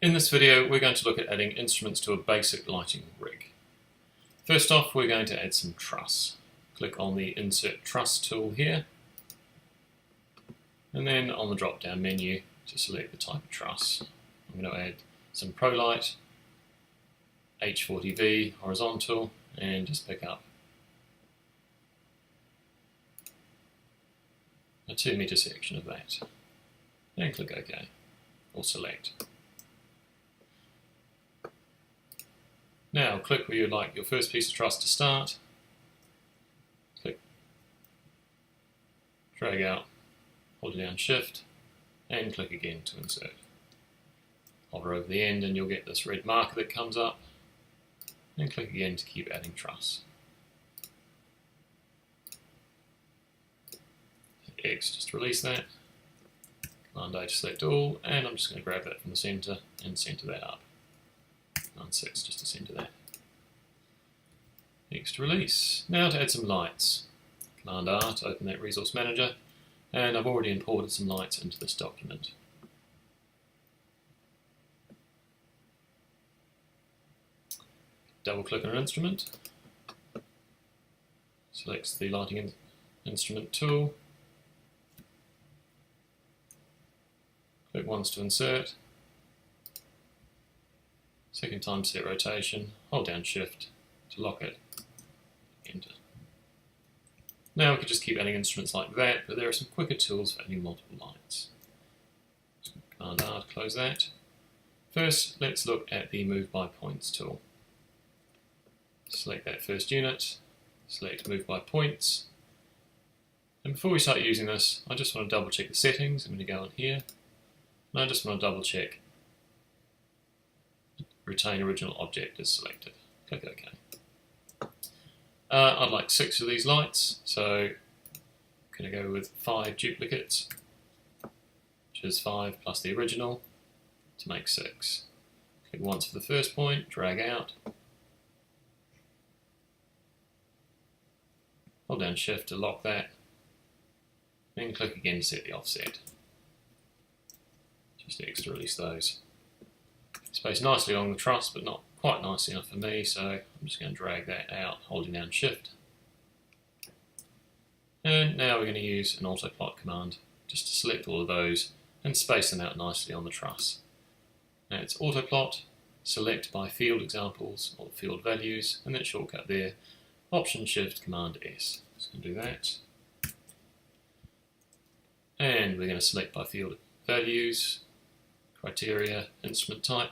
In this video we're going to look at adding instruments to a basic lighting rig. First off, we're going to add some truss. Click on the Insert Truss tool here, and then on the drop down menu to select the type of truss. I'm going to add some ProLight, H40V horizontal, and just pick up a 2 meter section of that. Then click OK, or select. Now click where you'd like your first piece of truss to start. Click, drag out, hold down Shift, and click again to insert. Hover over the end and you'll get this red marker that comes up, and click again to keep adding truss. X just to release that. Command A to select all, and I'm just going to grab that from the centre and centre that up. Command 6 just to centre that. X to release. Now to add some lights. Command R to open that resource manager, and I've already imported some lights into this document. Double click on an instrument, select the lighting instrument tool, click once to insert, second time set rotation, hold down Shift to lock it, enter. Now we could just keep adding instruments like that, but there are some quicker tools for adding multiple lights. Command R to close that. First, let's look at the Move by Points tool. Select that first unit, select Move by Points, and before we start using this, I just want to double check the settings. I'm going to go on here, and I just want to double check Retain Original Object is selected. Click OK. I'd like 6 of these lights, so I'm going to go with 5 duplicates, which is 5 plus the original, to make 6. Click once for the first point, drag out, hold down Shift to lock that, then click again to set the offset. Just X to release those. Spaced nicely along the truss, but not quite nice enough for me, so I'm just going to drag that out, holding down Shift. And now we're going to use an AutoPlot command just to select all of those and space them out nicely on the truss. Now it's AutoPlot, select by field examples or field values, and that shortcut there, Option Shift Command S. Just going to do that. And we're going to select by field values, criteria, instrument type.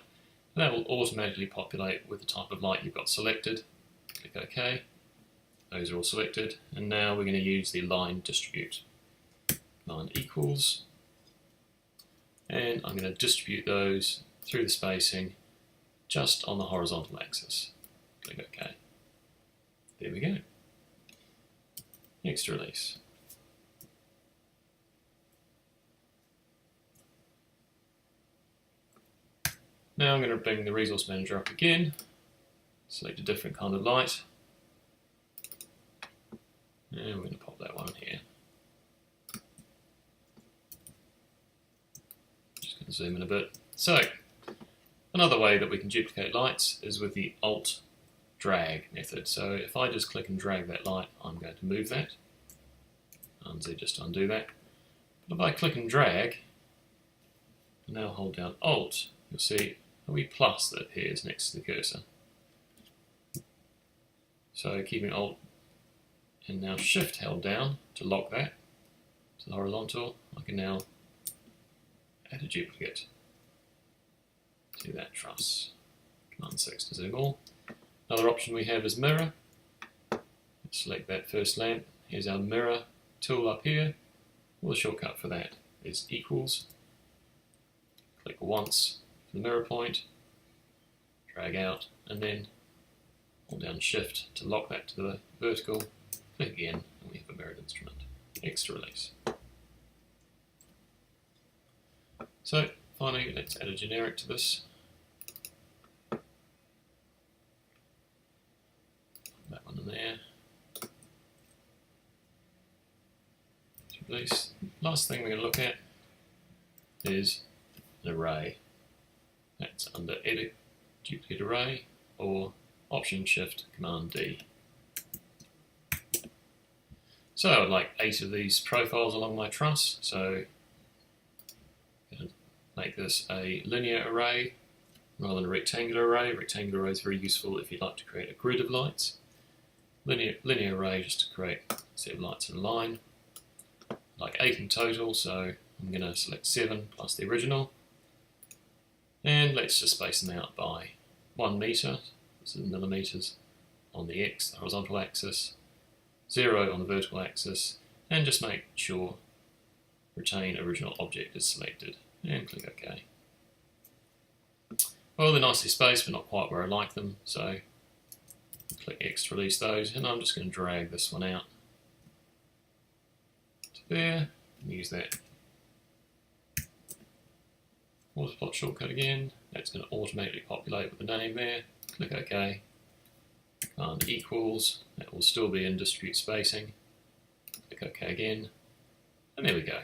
That will automatically populate with the type of light you've got selected. Click OK. Those are all selected. And now we're going to use the line distribute. Command equals. And I'm going to distribute those through the spacing just on the horizontal axis. Click OK. There we go. Next to release. Now I'm going to bring the resource manager up again, select a different kind of light, and we're going to pop that one here. Just going to zoom in a bit. So, another way that we can duplicate lights is with the Alt+Drag method. So if I just click and drag that light, I'm going to move that. Unz just to undo that. But if I click and drag, and now hold down Alt, you'll see a wee plus that appears next to the cursor. So keeping Alt and now Shift held down to lock that to the horizontal, I can now add a duplicate to that truss. Command 6 to zoom all. Another option we have is mirror. Select that first lamp. Here's our mirror tool up here. Well, the shortcut for that is equals. Click once for the mirror point, drag out, and then hold down Shift to lock that to the vertical. Click again, and we have a mirrored instrument. X to release. So finally, let's add a generic to this. That one in there. Release. Last thing we're going to look at is an array. That's under Edit Duplicate Array, or Option Shift Command D. So I'd like 8 of these profiles along my truss, so I'm going to make this a linear array rather than a rectangular array. Rectangular array is very useful if you'd like to create a grid of lights. Linear array just to create a set of lights in a line. Like 8 in total, so I'm going to select 7 plus the original. And let's just space them out by 1 meter, this is millimeters, on the X, the horizontal axis, 0 on the vertical axis, and just make sure Retain Original Object is selected, and click OK. Well, they're nicely spaced, but not quite where I like them, so click X to release those, and I'm just going to drag this one out to there, and use that AutoPlot shortcut again. That's going to automatically populate with the name there. Click OK. Command equals, that will still be in distribute spacing. Click OK again, and there we go.